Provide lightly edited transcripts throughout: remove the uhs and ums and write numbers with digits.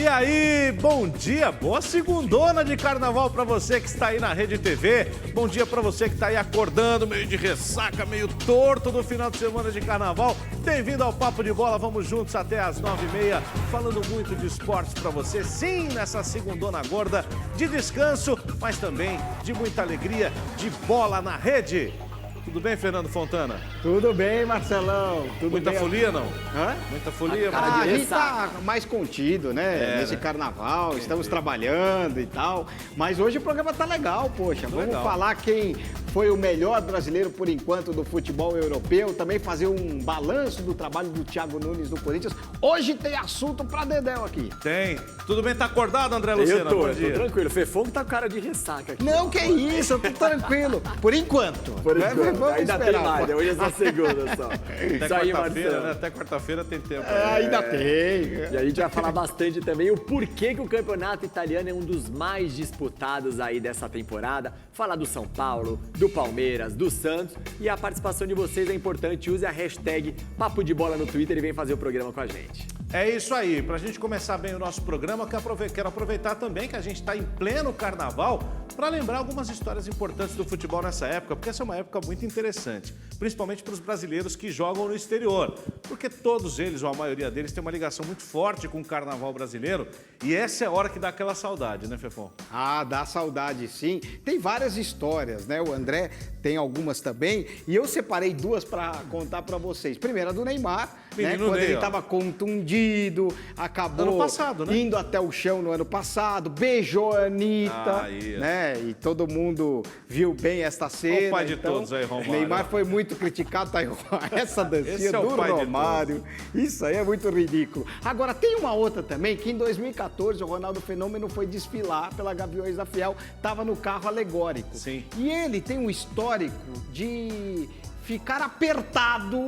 E aí, bom dia, boa segundona de carnaval pra você que está aí na Rede TV. Bom dia pra você que está aí acordando, meio de ressaca, meio torto do final de semana de carnaval. Bem-vindo ao Papo de Bola, vamos juntos até as 9h30, falando muito de esportes pra você. Sim, nessa segundona gorda de descanso, mas também de muita alegria, de bola na rede. Tudo bem, Fernando Fontana? Tudo bem, Marcelão. Tudo Muita bem? folia, não? Hã? Muita folia? A gente tá mais contido, né? Nesse carnaval, estamos trabalhando e tal. Mas hoje o programa tá legal, poxa. Vamos falar quem foi o melhor brasileiro por enquanto do futebol europeu. Também fazer um balanço do trabalho do Thiago Nunes do Corinthians. Hoje tem assunto pra Dedéu aqui. Tem. Tudo bem? Tá acordado, André Lucena? Eu tô tranquilo. Fefão tá com cara de ressaca aqui. Não, que isso, eu tô tranquilo. Por enquanto. Vamos ainda esperar, tem mais, hoje é só segunda só. Até quarta-feira, né? Até quarta-feira tem tempo. Ainda tem. E a gente vai falar bastante também o porquê que o campeonato italiano é um dos mais disputados aí dessa temporada. Falar do São Paulo, do Palmeiras, do Santos. E a participação de vocês é importante. Use a hashtag Papo de Bola no Twitter e vem fazer o programa com a gente. É isso aí. Pra gente começar bem o nosso programa, quero aproveitar também que a gente está em pleno carnaval para lembrar algumas histórias importantes do futebol nessa época, porque essa é uma época muito interessante, principalmente para os brasileiros que jogam no exterior, porque todos eles, ou a maioria deles, tem uma ligação muito forte com o carnaval brasileiro, e essa é a hora que dá aquela saudade, né, Fefão? Ah, dá saudade, sim. Tem várias histórias, né? O André tem algumas também, e eu separei duas para contar para vocês. Primeiro, a do Neymar, né? Quando ele estava contundido, acabou ano passado, né? Indo até o chão no ano passado, beijou a Anitta, né? E todo mundo viu bem esta cena. O pai de todos aí, Romário. Neymar foi muito criticado, tá? Essa dancinha do Romário. Isso aí é muito ridículo. Agora, tem uma outra também, que em 2014 o Ronaldo Fenômeno foi desfilar pela Gaviões da Fiel, estava no carro alegórico. Sim. E ele tem um histórico de ficar apertado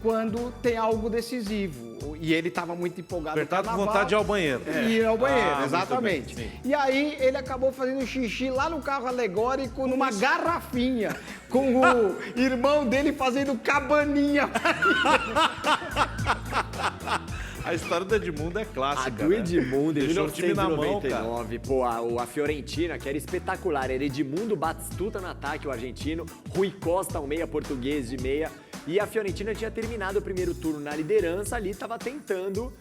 quando tem algo decisivo. E ele estava muito empolgado. Apertado com vontade de ir ao banheiro. Ir ao banheiro, exatamente. Bem, e aí ele acabou fazendo xixi lá no carro alegórico, numa garrafinha, com o irmão dele fazendo cabaninha. A história do Edmundo é clássica. A do Edmundo, em deixou o time na mão, cara. 1999. Pô, a Fiorentina, que era espetacular. Era Edmundo, Batistuta no ataque, o argentino. Rui Costa, o meia português de meia. E a Fiorentina tinha terminado o primeiro turno na liderança ali, estava tentando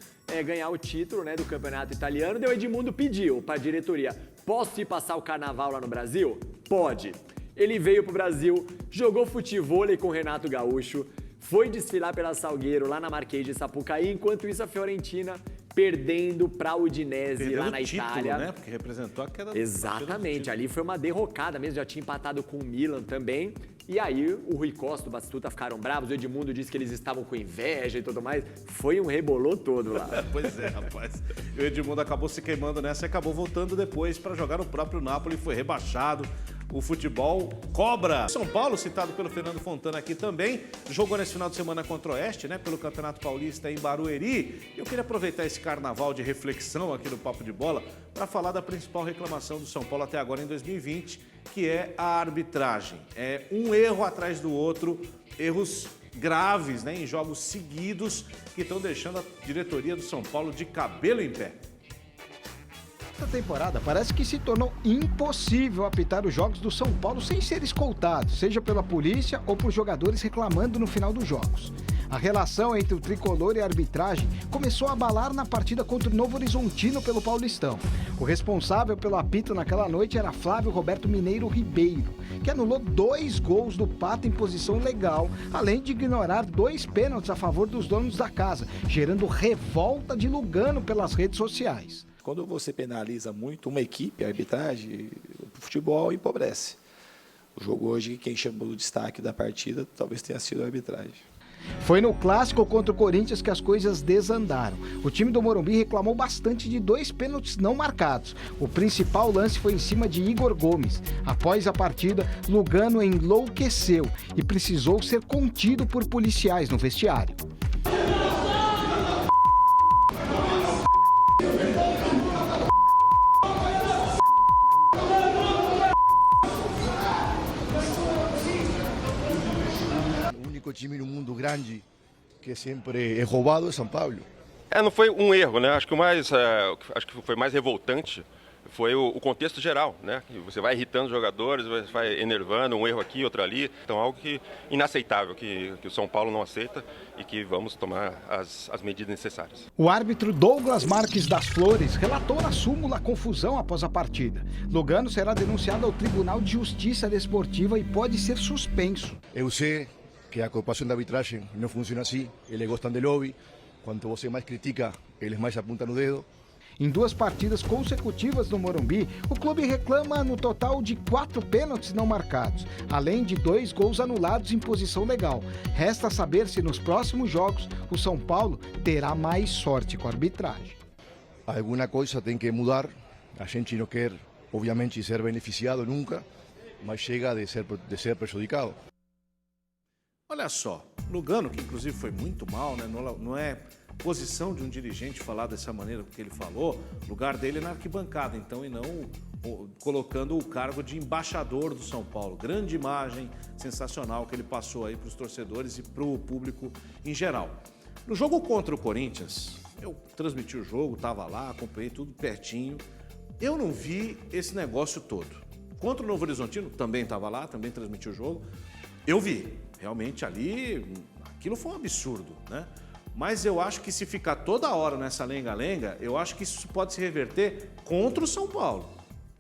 ganhar o título, né, do campeonato italiano. Daí o Edmundo pediu para a diretoria: posso ir passar o carnaval lá no Brasil? Pode. Ele veio pro Brasil, jogou futevôlei com o Renato Gaúcho, foi desfilar pela Salgueiro lá na Marquês de Sapucaí, enquanto isso a Fiorentina perdendo para o Udinese lá na Itália. Né? Porque representou a queda. Exatamente, ali foi uma derrocada mesmo, já tinha empatado com o Milan também. E aí o Rui Costa e o Batistuta ficaram bravos, o Edmundo disse que eles estavam com inveja e tudo mais. Foi um rebolô todo lá. Pois é, rapaz. E o Edmundo acabou se queimando nessa e acabou voltando depois para jogar no próprio Napoli, foi rebaixado. O futebol cobra. São Paulo, citado pelo Fernando Fontana aqui também, jogou nesse final de semana contra o Oeste, né, pelo Campeonato Paulista em Barueri. Eu queria aproveitar esse carnaval de reflexão aqui do Papo de Bola para falar da principal reclamação do São Paulo até agora em 2020, que é a arbitragem. É um erro atrás do outro, erros graves, né, em jogos seguidos, que estão deixando a diretoria do São Paulo de cabelo em pé. Esta temporada parece que se tornou impossível apitar os jogos do São Paulo sem ser escoltado, seja pela polícia ou por jogadores reclamando no final dos jogos. A relação entre o tricolor e a arbitragem começou a abalar na partida contra o Novo Horizontino pelo Paulistão. O responsável pelo apito naquela noite era Flávio Roberto Mineiro Ribeiro, que anulou 2 gols do Pato em posição legal, além de ignorar 2 pênaltis a favor dos donos da casa, gerando revolta de Lugano pelas redes sociais. Quando você penaliza muito uma equipe, a arbitragem, o futebol empobrece. O jogo hoje, quem chamou o destaque da partida, talvez tenha sido a arbitragem. Foi no clássico contra o Corinthians que as coisas desandaram. O time do Morumbi reclamou bastante de 2 pênaltis não marcados. O principal lance foi em cima de Igor Gomes. Após a partida, Lugano enlouqueceu e precisou ser contido por policiais no vestiário. O único time no mundo grande que sempre é roubado é São Paulo. Não foi um erro, né? Acho que acho que foi mais revoltante foi o contexto geral, né? Você vai irritando os jogadores, você vai enervando, um erro aqui, outro ali. Então, algo inaceitável, que o São Paulo não aceita e que vamos tomar as medidas necessárias. O árbitro Douglas Marques das Flores relatou na súmula a confusão após a partida. Lugano será denunciado ao Tribunal de Justiça Desportiva e pode ser suspenso. Eu sei que a cooperação da arbitragem não funciona assim. Eles gostam de lobby. Quanto você mais critica, eles mais apontam no dedo. Em 2 partidas consecutivas no Morumbi, o clube reclama no total de 4 pênaltis não marcados, além de 2 gols anulados em posição legal. Resta saber se nos próximos jogos o São Paulo terá mais sorte com a arbitragem. Alguma coisa tem que mudar. A gente não quer, obviamente, ser beneficiado nunca, mas chega de ser prejudicado. Olha só, Lugano, que inclusive foi muito mal, né? Não é posição de um dirigente falar dessa maneira que ele falou, o lugar dele é na arquibancada, então, e não colocando o cargo de embaixador do São Paulo. Grande imagem, sensacional que ele passou aí para os torcedores e para o público em geral. No jogo contra o Corinthians, eu transmiti o jogo, estava lá, acompanhei tudo pertinho, eu não vi esse negócio todo. Contra o Novo Horizontino, também estava lá, também transmiti o jogo, eu vi. Realmente ali, aquilo foi um absurdo, né? Mas eu acho que se ficar toda hora nessa lenga-lenga, eu acho que isso pode se reverter contra o São Paulo.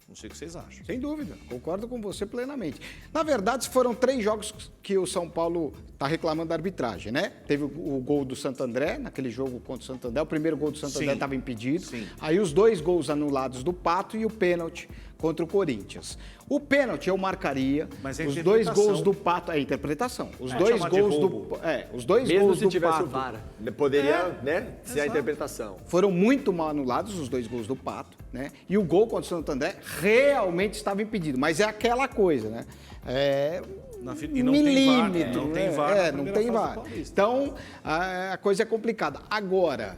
Não sei o que vocês acham. Sem dúvida, concordo com você plenamente. Na verdade, foram 3 jogos que o São Paulo está reclamando da arbitragem, né? Teve o gol do Santo André, naquele jogo contra o Santo André. O primeiro gol do Santo André estava impedido. Sim. Aí os 2 gols anulados do Pato e o pênalti contra o Corinthians. O pênalti eu marcaria. Mas é os 2 gols do Pato, é interpretação. Os 2 gols do os 2 mesmo gols se do tivesse Pato, o VAR, poderia, né, ser a interpretação. Foram muito mal anulados os 2 gols do Pato, né? E o gol contra o Santo André realmente estava impedido, mas é aquela coisa, né? E não milímetro, não tem VAR. Não tem VAR. Então, a coisa é complicada. Agora,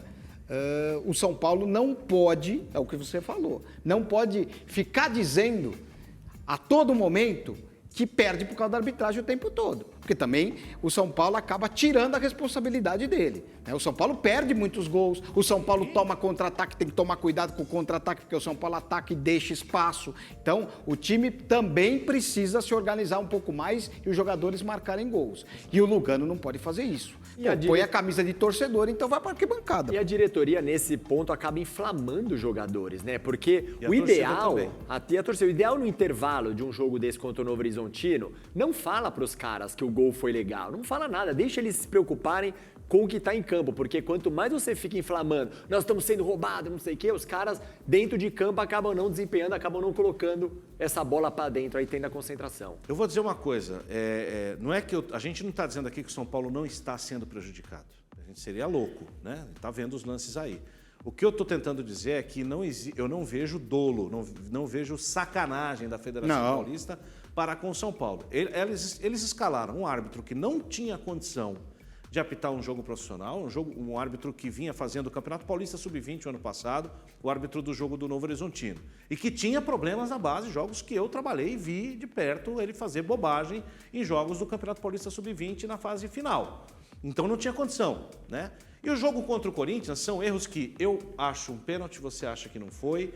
o São Paulo não pode, é o que você falou, não pode ficar dizendo a todo momento que perde por causa da arbitragem o tempo todo. Porque também o São Paulo acaba tirando a responsabilidade dele, né? O São Paulo perde muitos gols, o São Paulo toma contra-ataque, tem que tomar cuidado com o contra-ataque, porque o São Paulo ataca e deixa espaço. Então, o time também precisa se organizar um pouco mais e os jogadores marcarem gols. E o Lugano não pode fazer isso. Põe a camisa de torcedor, então vai para a arquibancada. E a diretoria, nesse ponto, acaba inflamando os jogadores, né? Porque o ideal, até a torcida, o ideal no intervalo de um jogo desse contra o Novo Horizontino, não fala para os caras que o gol foi legal, não fala nada, deixa eles se preocuparem com o que está em campo, porque quanto mais você fica inflamando, nós estamos sendo roubados, não sei o quê, os caras dentro de campo acabam não desempenhando, acabam não colocando essa bola para dentro, aí tendo a concentração. Eu vou dizer uma coisa, não é que a gente não está dizendo aqui que o São Paulo não está sendo prejudicado, a gente seria louco, né? Está vendo os lances aí. O que eu estou tentando dizer é que eu não vejo dolo, não vejo sacanagem da Federação Paulista para com o São Paulo. Eles escalaram um árbitro que não tinha condição de apitar um jogo profissional, um árbitro que vinha fazendo o Campeonato Paulista Sub-20 o ano passado, o árbitro do jogo do Novo Horizontino, e que tinha problemas na base, jogos que eu trabalhei e vi de perto ele fazer bobagem em jogos do Campeonato Paulista Sub-20 na fase final. Então não tinha condição, né? E o jogo contra o Corinthians são erros que eu acho um pênalti, você acha que não foi.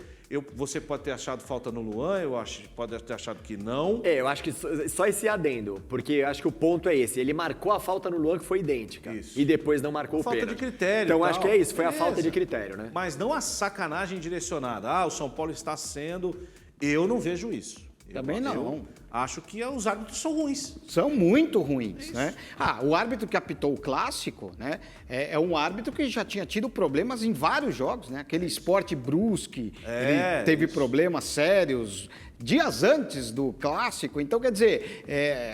Você pode ter achado falta no Luan, eu acho que pode ter achado que não. Eu acho que só esse adendo, porque eu acho que o ponto é esse. Ele marcou a falta no Luan que foi idêntica. Isso. E depois não marcou o pênalti. Falta de critério. Então acho que é isso, foi a falta de critério, né? Mas não a sacanagem direcionada. O São Paulo está sendo... Eu não vejo isso. Também não. Eu acho que os árbitros são ruins. São muito ruins, né? O árbitro que apitou o clássico, né? É um árbitro que já tinha tido problemas em vários jogos, né? Aquele Sport Brusque, ele teve problemas sérios dias antes do clássico. Então, quer dizer,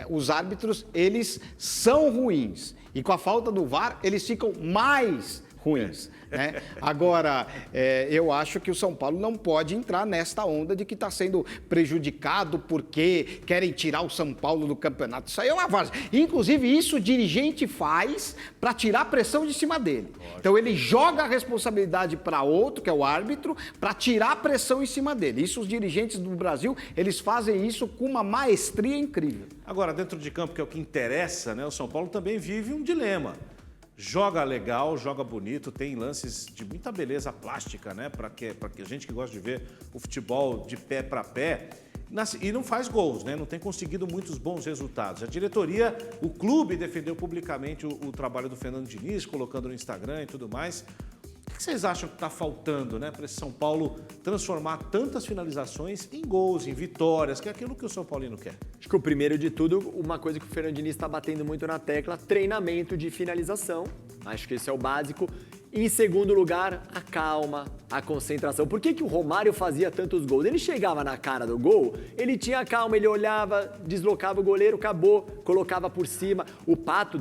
os árbitros, eles são ruins. E com a falta do VAR, eles ficam mais ruins, né? Agora, eu acho que o São Paulo não pode entrar nesta onda de que está sendo prejudicado porque querem tirar o São Paulo do campeonato. Isso aí é uma várzea. Inclusive, isso o dirigente faz para tirar a pressão de cima dele. Lógico. Então, ele joga a responsabilidade para outro, que é o árbitro, para tirar a pressão em cima dele. Isso os dirigentes do Brasil, eles fazem isso com uma maestria incrível. Agora, dentro de campo, que é o que interessa, né? O São Paulo também vive um dilema. joga legal, joga bonito, tem lances de muita beleza plástica, né? Para que a gente que gosta de ver o futebol de pé para pé. E não faz gols, né? Não tem conseguido muitos bons resultados. A diretoria, o clube defendeu publicamente o trabalho do Fernando Diniz, colocando no Instagram e tudo mais. O que vocês acham que está faltando, né, para esse São Paulo transformar tantas finalizações em gols, em vitórias, que é aquilo que o São Paulino quer? Acho que o primeiro de tudo, uma coisa que o Fernando Diniz está batendo muito na tecla, treinamento de finalização. Acho que esse é o básico. Em segundo lugar, a calma, a concentração. Por que o Romário fazia tantos gols? Ele chegava na cara do gol, ele tinha calma, ele olhava, deslocava o goleiro, acabou, colocava por cima. O Pato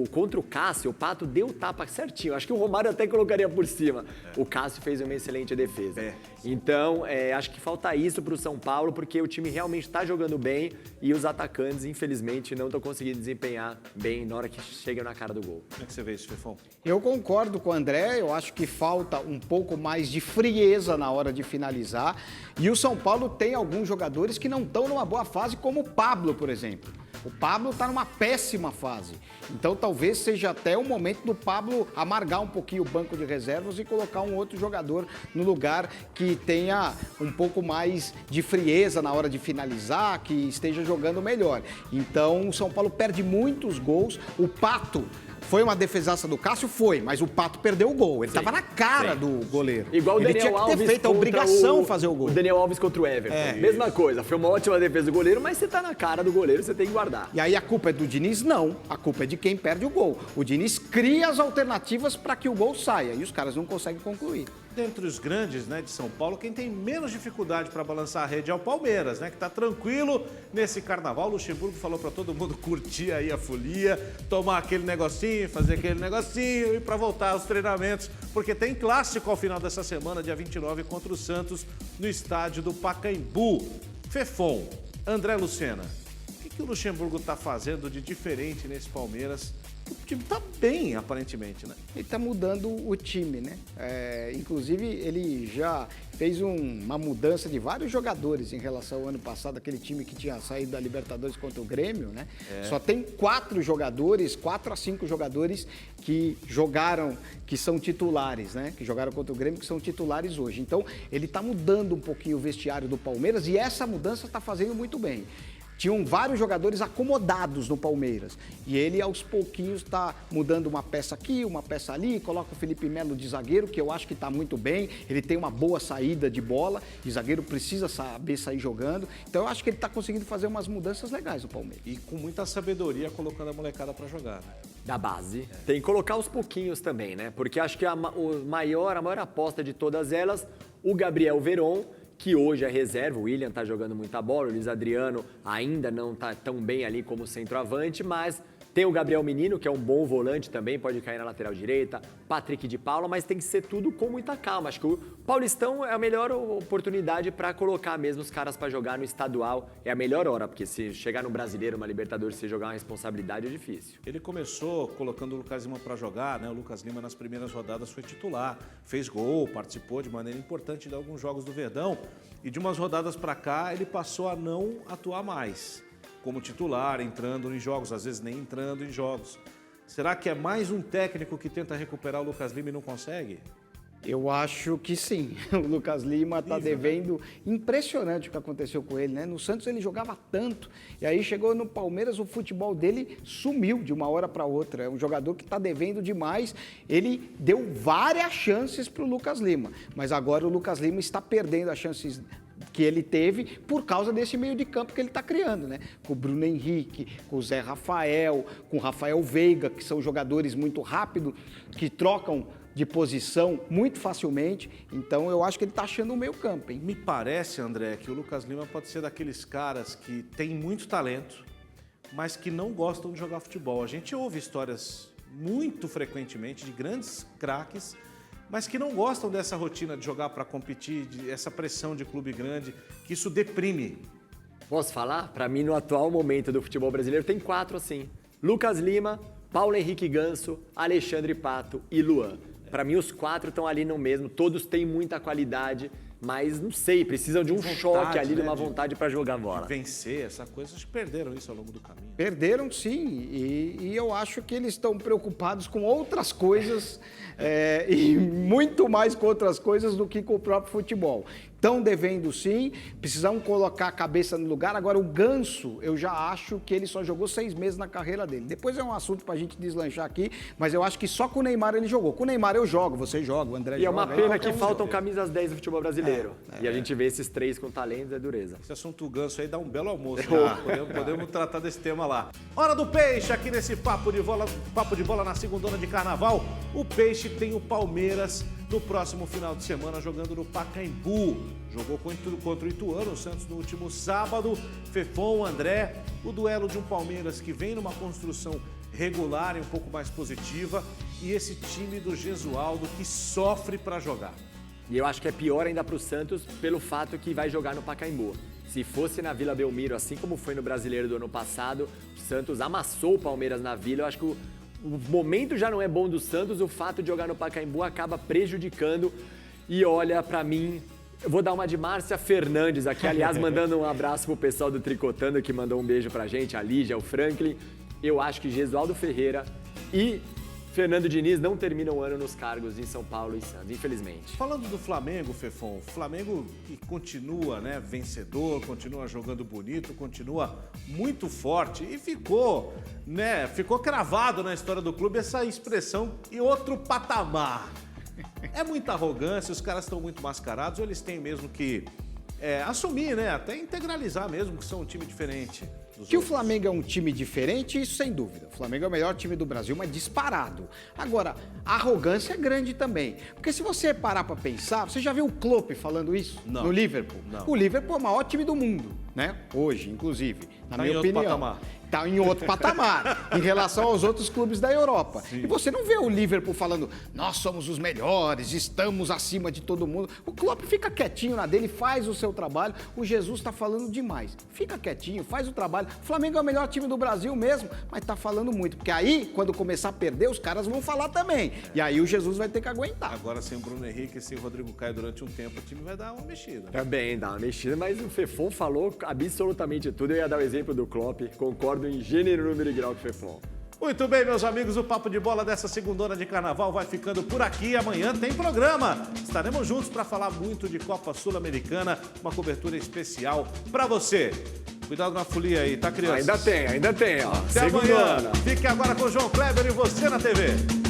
contra o Cássio, o Pato deu o tapa certinho. Acho que o Romário até colocaria por cima. O Cássio fez uma excelente defesa. Então, acho que falta isso para o São Paulo, porque o time realmente está jogando bem e os atacantes, infelizmente, não estão conseguindo desempenhar bem na hora que chegam na cara do gol. Como é que você vê isso, Fefão? Eu concordo com o André, eu acho que falta um pouco mais de frieza na hora de finalizar. E o São Paulo tem alguns jogadores que não estão numa boa fase, como o Pablo, por exemplo. O Pablo está numa péssima fase. Então talvez seja até o momento do Pablo amargar um pouquinho o banco de reservas e colocar um outro jogador no lugar que tenha um pouco mais de frieza na hora de finalizar, que esteja jogando melhor. Então o São Paulo perde muitos gols. O Pato foi uma defesaça do Cássio? Foi, mas o Pato perdeu o gol. Ele estava na cara do goleiro. Igual o Daniel Ele tinha que Alves ter feito a obrigação fazer o gol. O Daniel Alves contra o Everton. Mesma coisa, foi uma ótima defesa do goleiro, mas você tá na cara do goleiro, você tem que guardar. E aí a culpa é do Diniz? Não. A culpa é de quem perde o gol. O Diniz cria as alternativas para que o gol saia e os caras não conseguem concluir. Dentre os grandes, né, de São Paulo, quem tem menos dificuldade para balançar a rede é o Palmeiras, né, que está tranquilo nesse carnaval. O Luxemburgo falou para todo mundo curtir aí a folia, tomar aquele negocinho, fazer aquele negocinho e para voltar aos treinamentos, porque tem clássico ao final dessa semana, dia 29, contra o Santos, no estádio do Pacaembu. Fefon, André Lucena, o que o Luxemburgo está fazendo de diferente nesse Palmeiras? O time está bem, aparentemente, né? Ele está mudando o time, né? Inclusive, ele já fez uma mudança de vários jogadores em relação ao ano passado, aquele time que tinha saído da Libertadores contra o Grêmio, né? Só tem 4 a 5 jogadores que jogaram, que são titulares, né? Que jogaram contra o Grêmio, que são titulares hoje. Então, ele está mudando um pouquinho o vestiário do Palmeiras e essa mudança está fazendo muito bem. Tinham vários jogadores acomodados no Palmeiras. E ele, aos pouquinhos, está mudando uma peça aqui, uma peça ali, coloca o Felipe Melo de zagueiro, que eu acho que está muito bem. Ele tem uma boa saída de bola, e zagueiro precisa saber sair jogando. Então, eu acho que ele está conseguindo fazer umas mudanças legais no Palmeiras. E com muita sabedoria, colocando a molecada para jogar, né? Da base. Tem que colocar aos pouquinhos também, né? Porque acho que a maior aposta de todas elas, o Gabriel Veron, que hoje é reserva, o William tá jogando muita bola, o Luiz Adriano ainda não tá tão bem ali como centroavante, mas tem o Gabriel Menino, que é um bom volante também, pode cair na lateral direita, Patrick de Paula, mas tem que ser tudo com muita calma. Acho que o Paulistão é a melhor oportunidade para colocar mesmo os caras para jogar no estadual, é a melhor hora, porque se chegar no Brasileiro, uma Libertadores, se jogar uma responsabilidade é difícil. Ele começou colocando o Lucas Lima para jogar, né? O Lucas Lima nas primeiras rodadas foi titular, fez gol, participou de maneira importante de alguns jogos do Verdão e de umas rodadas para cá ele passou a não atuar mais como titular, entrando em jogos, às vezes nem entrando em jogos. Será que é mais um técnico que tenta recuperar o Lucas Lima e não consegue? Eu acho que sim. O Lucas Lima está devendo. Impressionante o que aconteceu com ele, né? No Santos ele jogava tanto. E aí chegou no Palmeiras, o futebol dele sumiu de uma hora para outra. É um jogador que está devendo demais. Ele deu várias chances para o Lucas Lima. Mas agora o Lucas Lima está perdendo as chances que ele teve por causa desse meio de campo que ele está criando, né? Com o Bruno Henrique, com o Zé Rafael, com o Rafael Veiga, que são jogadores muito rápidos, que trocam de posição muito facilmente. Então eu acho que ele está achando o meio campo, hein? Me parece, André, que o Lucas Lima pode ser daqueles caras que tem muito talento, mas que não gostam de jogar futebol. A gente ouve histórias muito frequentemente de grandes craques, mas que não gostam dessa rotina de jogar para competir, essa pressão de clube grande, que isso deprime. Posso falar? Para mim, no atual momento do futebol brasileiro, tem 4 assim. Lucas Lima, Paulo Henrique Ganso, Alexandre Pato e Luan. Para mim, os 4 estão ali no mesmo, todos têm muita qualidade, mas não sei, precisam de um Vontade, choque ali, de né, uma vontade para jogar bola. Vencer essa coisa, eles perderam isso ao longo do caminho. Perderam, sim, e eu acho que eles estão preocupados com outras coisas e muito mais com outras coisas do que com o próprio futebol. Estão devendo, sim, precisam colocar a cabeça no lugar. Agora, o Ganso, eu já acho que ele só jogou 6 meses na carreira dele. Depois é um assunto pra gente deslanchar aqui, mas eu acho que só com o Neymar ele jogou. Com o Neymar eu jogo, você joga, o André joga. E é uma pena que qualquer um faltam joga. camisas 10 do futebol brasileiro. E a gente vê esses 3 com talentos, é dureza. Esse assunto do Ganso aí dá um belo almoço. Né? Podemos tratar desse tema lá. Hora do Peixe, aqui nesse Papo de Bola na segundona de Carnaval. O Peixe tem o Palmeiras no próximo final de semana jogando no Pacaembu. Jogou contra o Ituano, o Santos, no último sábado. Fefon, André, o duelo de um Palmeiras que vem numa construção regular e um pouco mais positiva. E esse time do Gesualdo que sofre para jogar. E eu acho que é pior ainda para o Santos pelo fato que vai jogar no Pacaembu. Se fosse na Vila Belmiro, assim como foi no Brasileiro do ano passado, o Santos amassou o Palmeiras na Vila. Eu acho que o momento já não é bom do Santos, o fato de jogar no Pacaembu acaba prejudicando. E olha, para mim, eu vou dar uma de Márcia Fernandes aqui, aliás, mandando um abraço pro pessoal do Tricotando, que mandou um beijo pra gente, a Lígia, o Franklin. Eu acho que Gesualdo Ferreira e Fernando Diniz não terminam o ano nos cargos em São Paulo e Santos, infelizmente. Falando do Flamengo, Fefon, o Flamengo que continua, né, vencedor, continua jogando bonito, continua muito forte e ficou cravado na história do clube essa expressão "e outro patamar". É muita arrogância, os caras estão muito mascarados, ou eles têm mesmo que assumir, né, até integralizar mesmo que são um time diferente. Que o Flamengo é um time diferente, isso sem dúvida. O Flamengo é o melhor time do Brasil, mas disparado. Agora, a arrogância é grande também. Porque se você parar pra pensar, você já viu o Klopp falando isso? Não. No Liverpool? Não. O Liverpool é o maior time do mundo, né? Hoje, inclusive, na Tá minha em outro opinião. patamar. Tá em outro patamar, em relação aos outros clubes da Europa. Sim. E você não vê o Liverpool falando, nós somos os melhores, estamos acima de todo mundo. O Klopp fica quietinho na dele, faz o seu trabalho. O Jesus tá falando demais. Fica quietinho, faz o trabalho. O Flamengo é o melhor time do Brasil mesmo, mas tá falando muito. Porque aí, quando começar a perder, os caras vão falar também. E aí o Jesus vai ter que aguentar. Agora, sem o Bruno Henrique e sem o Rodrigo Caio durante um tempo, o time vai dar uma mexida. Também dá uma mexida, mas o Fefon falou absolutamente tudo. Eu ia dar o exemplo do Klopp, concordo em gênero, número e grau com o Fefon. Muito bem, meus amigos, o Papo de Bola dessa segundona de Carnaval vai ficando por aqui. Amanhã tem programa. Estaremos juntos para falar muito de Copa Sul-Americana, uma cobertura especial para você. Cuidado na folia aí, tá, criança? Ainda tem, ó. Até amanhã. Fique agora com o João Kleber e você na TV.